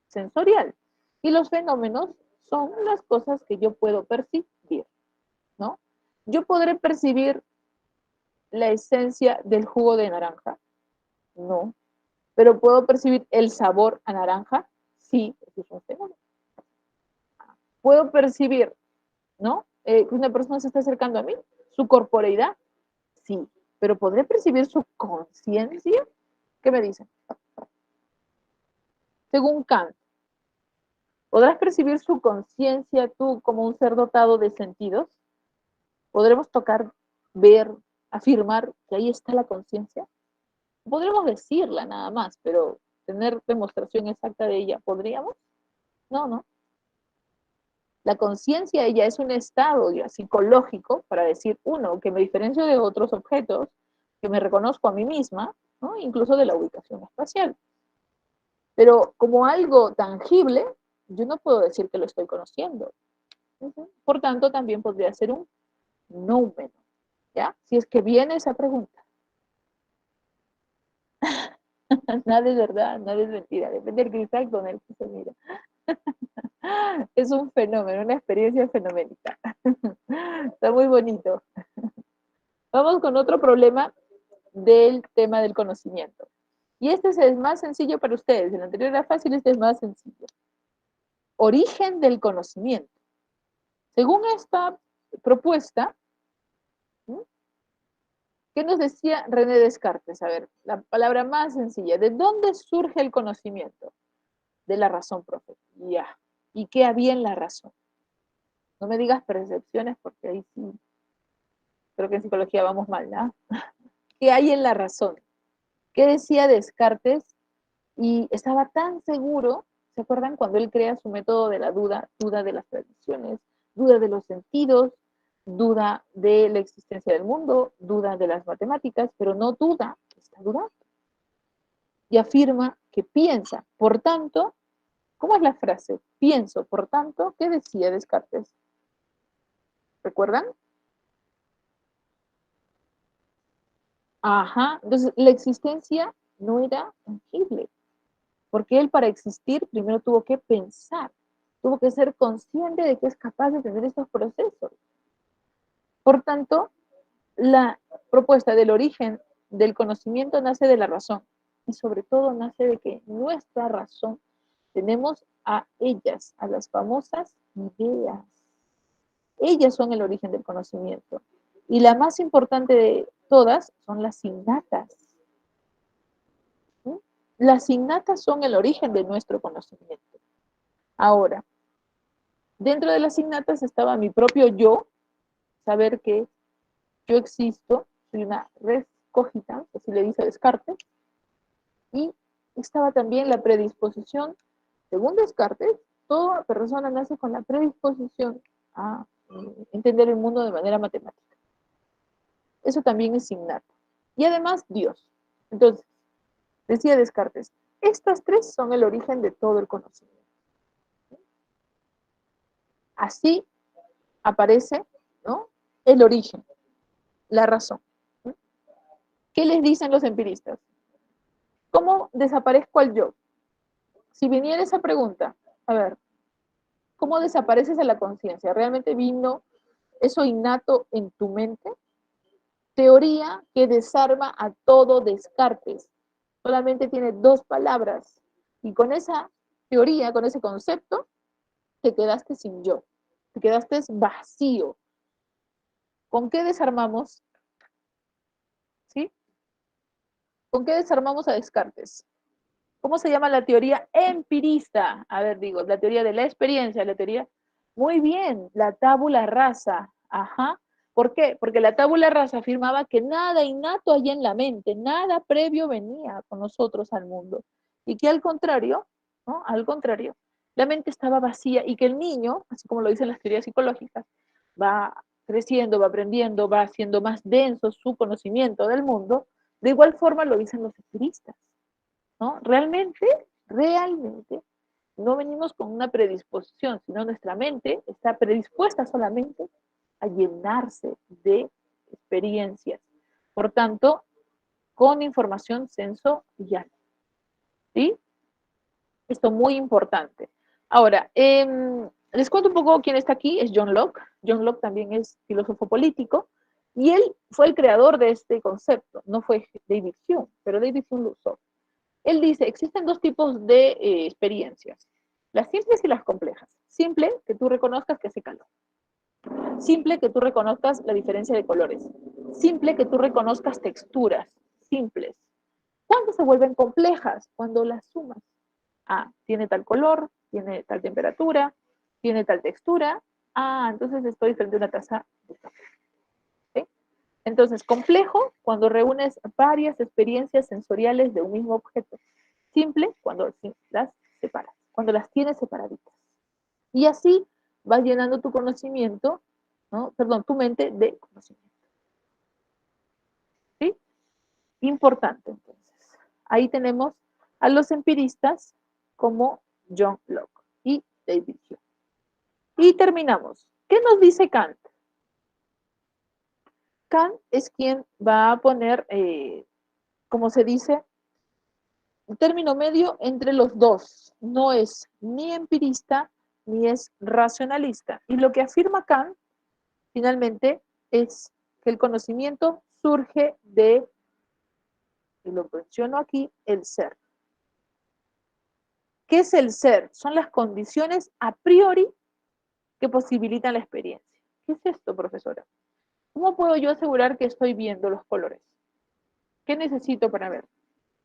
sensorial. Y los fenómenos son las cosas que yo puedo percibir, ¿no? Yo podré percibir la esencia del jugo de naranja, no. Pero puedo percibir el sabor a naranja, sí, eso es un fenómeno. Puedo percibir, ¿no? Que una persona se está acercando a mí, su corporeidad, sí. Pero podré percibir su conciencia. ¿Qué me dicen? Según Kant, ¿podrás percibir su conciencia tú como un ser dotado de sentidos? ¿Podremos tocar, ver, afirmar que ahí está la conciencia? Podremos decirla nada más, pero tener demostración exacta de ella, ¿podríamos? No, no. La conciencia ella es un estado ya, psicológico para decir, uno, que me diferencio de otros objetos, que me reconozco a mí misma, ¿no? Incluso de la ubicación espacial. Pero como algo tangible, yo no puedo decir que lo estoy conociendo. Por tanto, también podría ser un noumeno, ¿ya? Si es que viene esa pregunta. Nada es verdad, nada es mentira. Depende del cristal con el que se mira. Es un fenómeno, una experiencia fenoménica. Está muy bonito. Vamos con otro problema del tema del conocimiento. Y este es más sencillo para ustedes. El anterior era fácil, este es más sencillo. Origen del conocimiento. Según esta propuesta, ¿qué nos decía René Descartes? A ver, la palabra más sencilla. ¿De dónde surge el conocimiento? De la razón, profe. Ya. ¿Y qué había en la razón? No me digas percepciones porque ahí sí, creo que en psicología vamos mal, ¿no? ¿Qué hay en la razón? ¿Qué decía Descartes? Y estaba tan seguro, ¿se acuerdan cuando él crea su método de la duda? Duda de las tradiciones, duda de los sentidos, duda de la existencia del mundo, duda de las matemáticas, pero no duda, está dudando. Y afirma que piensa, por tanto, ¿cómo es la frase? Pienso, por tanto, ¿qué decía Descartes? ¿Recuerdan? Ajá, entonces la existencia no era tangible, porque él para existir primero tuvo que pensar, tuvo que ser consciente de que es capaz de tener estos procesos. Por tanto, la propuesta del origen del conocimiento nace de la razón y sobre todo nace de que nuestra razón tenemos a ellas, a las famosas ideas. Ellas son el origen del conocimiento. Y la más importante de todas son las innatas. ¿Sí? Las innatas son el origen de nuestro conocimiento. Ahora, dentro de las innatas estaba mi propio yo, saber que yo existo, soy una res cogitans, así le dice Descartes, y estaba también la predisposición, según Descartes, toda persona nace con la predisposición a entender el mundo de manera matemática. Eso también es innato. Y además Dios. Entonces, decía Descartes, estas tres son el origen de todo el conocimiento. Así aparece, ¿no?, el origen, la razón. ¿Qué les dicen los empiristas? ¿Cómo desaparezco al yo? Si viniera esa pregunta, a ver, ¿cómo desapareces de la conciencia? ¿Realmente vino eso innato en tu mente? Teoría que desarma a todo Descartes. Solamente tiene dos palabras. Y con esa teoría, con ese concepto, te quedaste sin yo. Te quedaste vacío. ¿Con qué desarmamos? ¿Sí? ¿Con qué desarmamos a Descartes? ¿Cómo se llama la teoría empirista? A ver, digo, la teoría de la experiencia, la teoría. Muy bien, la tabula rasa. Ajá. ¿Por qué? Porque la tabula rasa afirmaba que nada innato hay en la mente, nada previo venía con nosotros al mundo. Y que al contrario, ¿no? Al contrario, la mente estaba vacía y que el niño, así como lo dicen las teorías psicológicas, va creciendo, va aprendiendo, va haciendo más denso su conocimiento del mundo. De igual forma lo dicen los empiristas, ¿no? Realmente, no venimos con una predisposición, sino nuestra mente está predispuesta solamente a llenarse de experiencias. Por tanto, con información sensorial. ¿Sí? Esto muy importante. Ahora, les cuento un poco quién está aquí, es John Locke. John Locke también es filósofo político y él fue el creador de este concepto, no fue David Hume, pero David Hume lo usó. Él dice, existen dos tipos de experiencias, las simples y las complejas. Simple, que tú reconozcas que hace calor. Simple, que tú reconozcas la diferencia de colores. Simple, que tú reconozcas texturas simples. ¿Cuándo se vuelven complejas? Cuando las sumas. Ah, tiene tal color, tiene tal temperatura, tiene tal textura. Ah, entonces estoy frente a una taza de café. ¿Sí? Entonces, complejo cuando reúnes varias experiencias sensoriales de un mismo objeto. Simple cuando las separas, cuando las tienes separaditas. Y así vas llenando tu conocimiento, ¿no? Perdón, tu mente de conocimiento. ¿Sí? Importante, entonces. Ahí tenemos a los empiristas como John Locke y David Hume. Y terminamos. ¿Qué nos dice Kant? Kant es quien va a poner, como se dice, un término medio entre los dos. No es ni empirista ni es racionalista. Y lo que afirma Kant, finalmente, es que el conocimiento surge de, y lo menciono aquí, el ser. ¿Qué es el ser? Son las condiciones a priori que posibilitan la experiencia. ¿Qué es esto, profesora? ¿Cómo puedo yo asegurar que estoy viendo los colores? ¿Qué necesito para ver?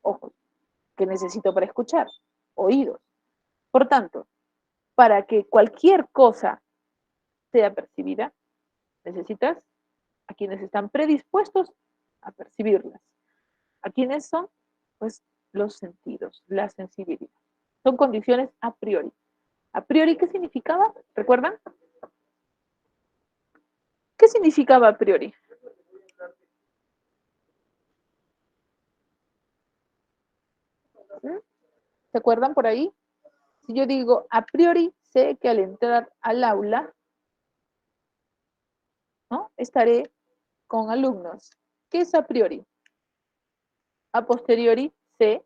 Ojos. ¿Qué necesito para escuchar? Oídos. Por tanto, para que cualquier cosa sea percibida, necesitas a quienes están predispuestos a percibirlas. ¿A quiénes son? Pues los sentidos, la sensibilidad. Son condiciones a priori. ¿A priori qué significaba? ¿Recuerdan? ¿Qué significaba a priori? ¿Se acuerdan por ahí? Si yo digo a priori, sé que al entrar al aula, ¿no? Estaré con alumnos. ¿Qué es a priori? A posteriori, sé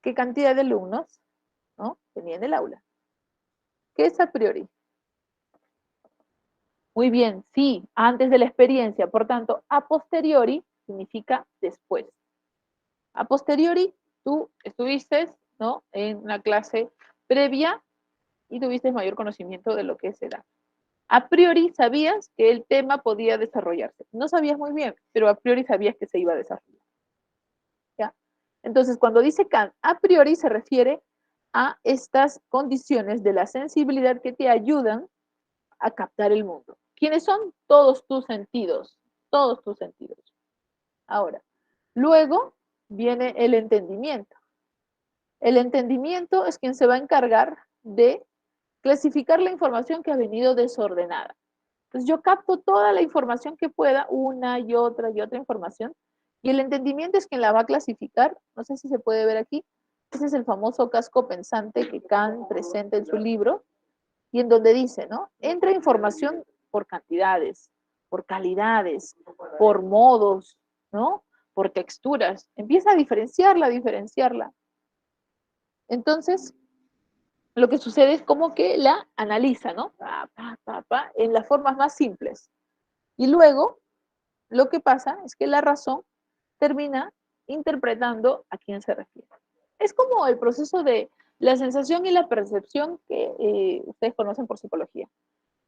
qué cantidad de alumnos, ¿no? Tenía en el aula. ¿Qué es a priori? Muy bien, sí, antes de la experiencia. Por tanto, a posteriori significa después. A posteriori, tú estuviste, ¿no? En una clase previa y tuviste mayor conocimiento de lo que es edad. A priori sabías que el tema podía desarrollarse. No sabías muy bien, pero a priori sabías que se iba a desarrollar. ¿Ya? Entonces, cuando dice Kant, a priori se refiere a estas condiciones de la sensibilidad que te ayudan a captar el mundo. ¿Quiénes son? Todos tus sentidos, todos tus sentidos. Ahora, luego viene el entendimiento. El entendimiento es quien se va a encargar de clasificar la información que ha venido desordenada. Entonces yo capto toda la información que pueda, una y otra información, y el entendimiento es quien la va a clasificar. No sé si se puede ver aquí. Ese es el famoso casco pensante que Kant presenta en su libro, y en donde dice, ¿no? Entra información por cantidades, por calidades, por modos, ¿no? Por texturas. Empieza a diferenciarla, a diferenciarla. Entonces, lo que sucede es como que la analiza, ¿no? En las formas más simples. Y luego, lo que pasa es que la razón termina interpretando a quién se refiere. Es como el proceso de la sensación y la percepción que ustedes conocen por psicología,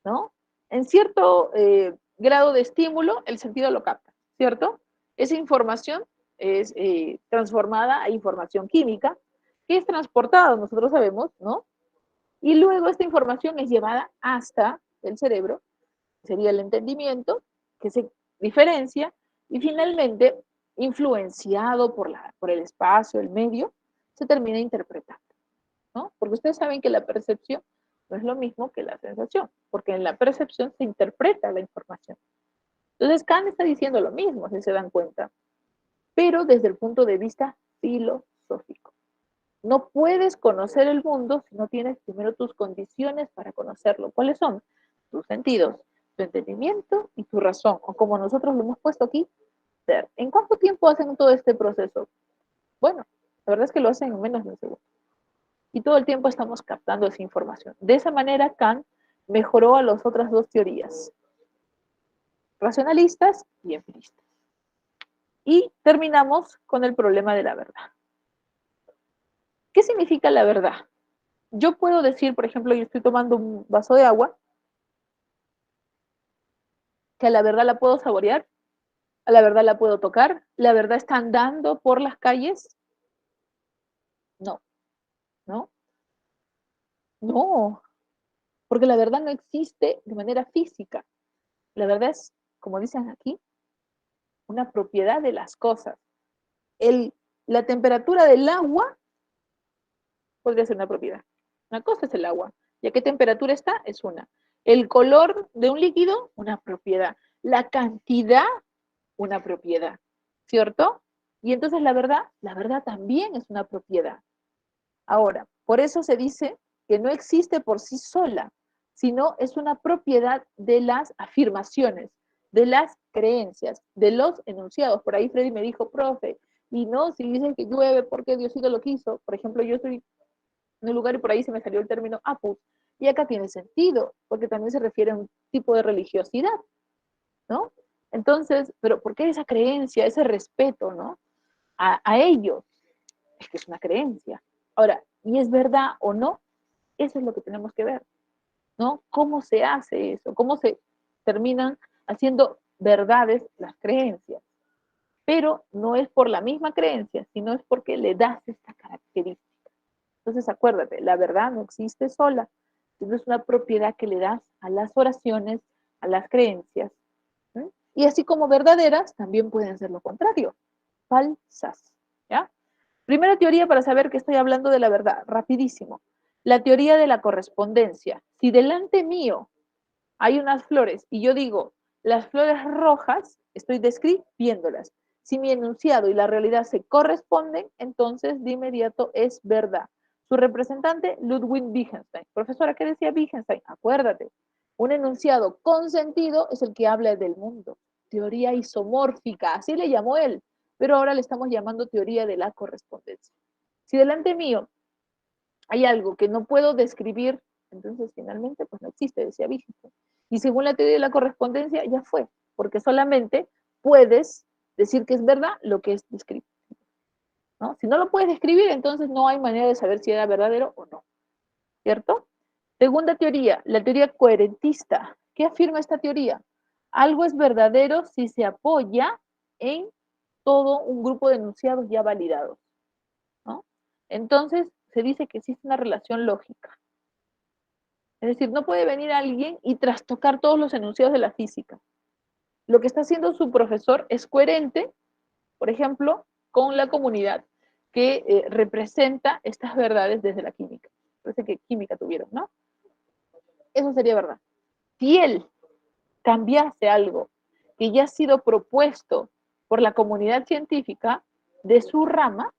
¿no? En cierto grado de estímulo, el sentido lo capta, ¿cierto? Esa información es transformada a información química, que es transportada, nosotros sabemos, ¿no? Y luego esta información es llevada hasta el cerebro, sería el entendimiento, que se diferencia, y finalmente, influenciado por el espacio, el medio, se termina interpretando, ¿no? Porque ustedes saben que la percepción no es lo mismo que la sensación, porque en la percepción se interpreta la información. Entonces, Kant está diciendo lo mismo, si se dan cuenta, pero desde el punto de vista filosófico. No puedes conocer el mundo si no tienes primero tus condiciones para conocerlo. ¿Cuáles son? Tus sentidos, tu entendimiento y tu razón, o como nosotros lo hemos puesto aquí, ser. ¿En cuánto tiempo hacen todo este proceso? Bueno, la verdad es que lo hacen en menos de un segundo. Y todo el tiempo estamos captando esa información. De esa manera, Kant mejoró a las otras dos teorías, racionalistas y empiristas. Y terminamos con el problema de la verdad. ¿Qué significa la verdad? Yo puedo decir, por ejemplo, yo estoy tomando un vaso de agua, que a la verdad la puedo saborear, a la verdad la puedo tocar, la verdad está andando por las calles. No, no, no, porque la verdad no existe de manera física. La verdad es, como dicen aquí, una propiedad de las cosas. La temperatura del agua podría ser una propiedad. Una cosa es el agua, ¿Y a qué temperatura está? Es una. El color de un líquido, una propiedad. La cantidad, una propiedad. ¿Cierto? Y entonces la verdad también es una propiedad. Ahora, por eso se dice que no existe por sí sola, sino es una propiedad de las afirmaciones, de las creencias, de los enunciados. Por ahí Freddy me dijo, profe, y no, si dicen que llueve porque Diosito lo quiso, por ejemplo, yo estoy en un lugar y por ahí se me salió el término apus, y acá tiene sentido, porque también se refiere a un tipo de religiosidad, ¿no? Entonces, pero ¿por qué esa creencia, ese respeto, ¿no? A ellos, es que es una creencia. Ahora, ¿y es verdad o no? Eso es lo que tenemos que ver, ¿no? ¿Cómo se hace eso? ¿Cómo se terminan haciendo verdades las creencias? Pero no es por la misma creencia, sino es porque le das esta característica. Entonces, acuérdate, la verdad no existe sola, sino es una propiedad que le das a las oraciones, a las creencias. ¿Sí? Y así como verdaderas, también pueden ser lo contrario, falsas. ¿Ya? Primera teoría para saber que estoy hablando de la verdad, rapidísimo. La teoría de la correspondencia. Si delante mío hay unas flores y yo digo, las flores rojas, estoy describiéndolas. Si mi enunciado y la realidad se corresponden, entonces de inmediato es verdad. Su representante, Ludwig Wittgenstein. Profesora, ¿qué decía Wittgenstein? Acuérdate, un enunciado con sentido es el que habla del mundo. Teoría isomórfica, así le llamó él, pero ahora le estamos llamando teoría de la correspondencia. Si delante mío hay algo que no puedo describir, entonces finalmente pues no existe, decía Wittgenstein. Y según la teoría de la correspondencia, ya fue, porque solamente puedes decir que es verdad lo que es descrito. ¿No? Si no lo puedes describir, entonces no hay manera de saber si era verdadero o no, ¿cierto? Segunda teoría, la teoría coherentista. ¿Qué afirma esta teoría? Algo es verdadero si se apoya en todo un grupo de enunciados ya validados, ¿no? Entonces, se dice que existe una relación lógica. Es decir, no puede venir alguien y trastocar todos los enunciados de la física. Lo que está haciendo su profesor es coherente, por ejemplo, con la comunidad que representa estas verdades desde la química. Parece que química tuvieron, ¿no? Eso sería verdad. Si él cambiase algo que ya ha sido propuesto por la comunidad científica de su rama,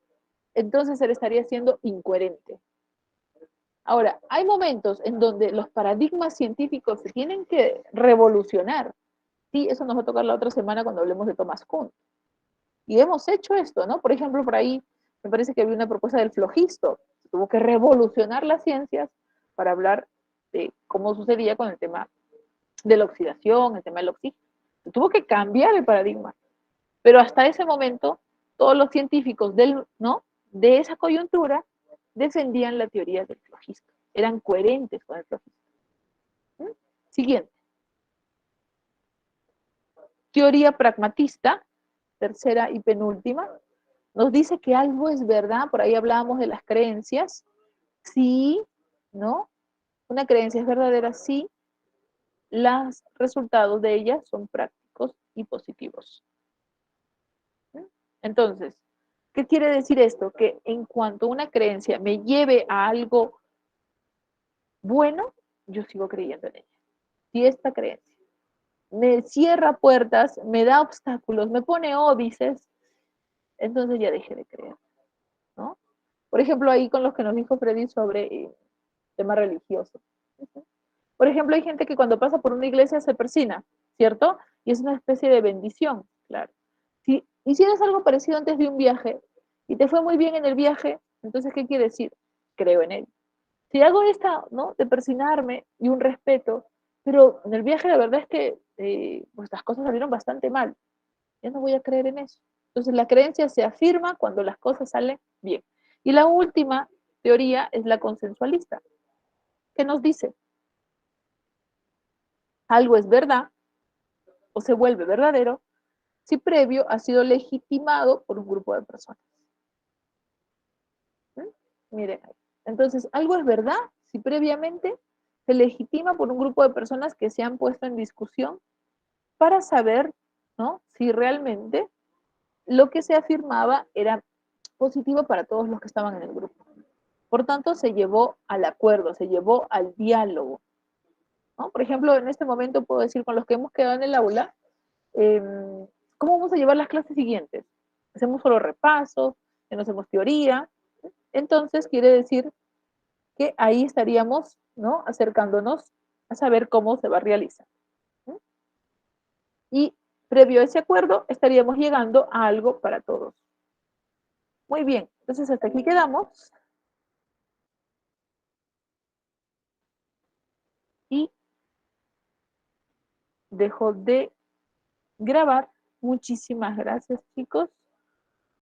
entonces él estaría siendo incoherente. Ahora, hay momentos en donde los paradigmas científicos se tienen que revolucionar. Sí, eso nos va a tocar la otra semana cuando hablemos de Thomas Kuhn. Y hemos hecho esto, ¿no? Por ejemplo, por ahí me parece que había una propuesta del flogisto. Se tuvo que revolucionar las ciencias para hablar de cómo sucedía con el tema de la oxidación, el tema del oxígeno. Se tuvo que cambiar el paradigma. Pero hasta ese momento, todos los científicos ¿no? de esa coyuntura defendían la teoría del flogisto. Eran coherentes con el flogisto. ¿Mm? Siguiente. Teoría pragmatista, tercera y penúltima, nos dice que algo es verdad, por ahí hablábamos de las creencias, sí, ¿no? Una creencia es verdadera si los resultados de ella son prácticos y positivos. Entonces, ¿qué quiere decir esto? Que en cuanto una creencia me lleve a algo bueno, yo sigo creyendo en ella. Si esta creencia me cierra puertas, me da obstáculos, me pone óbices, entonces ya dejé de creer, ¿no? Por ejemplo, ahí con los que nos dijo Freddy sobre tema religioso. Por ejemplo, hay gente que cuando pasa por una iglesia se persina, ¿cierto? Y es una especie de bendición, claro. Si hicieras algo parecido antes de un viaje y te fue muy bien en el viaje, entonces, ¿qué quiere decir? Creo en él. Si hago esta, ¿no? De persinarme y un respeto, pero en el viaje la verdad es que pues las cosas salieron bastante mal. Ya no voy a creer en eso. Entonces la creencia se afirma cuando las cosas salen bien. Y la última teoría es la consensualista, que nos dice, algo es verdad o se vuelve verdadero si previo ha sido legitimado por un grupo de personas. ¿Mm? Miren, entonces algo es verdad si previamente se legitima por un grupo de personas que se han puesto en discusión para saber, ¿no? Si realmente lo que se afirmaba era positivo para todos los que estaban en el grupo. Por tanto, se llevó al acuerdo, se llevó al diálogo, ¿no? Por ejemplo, en este momento puedo decir con los que hemos quedado en el aula, eh, ¿cómo vamos a llevar las clases siguientes? ¿Hacemos solo repasos? ¿No hacemos teoría? Entonces, quiere decir que ahí estaríamos, ¿no? Acercándonos a saber cómo se va a realizar. ¿No? Y previo a ese acuerdo, estaríamos llegando a algo para todos. Muy bien, entonces hasta aquí quedamos. Y dejo de grabar. Muchísimas gracias, chicos.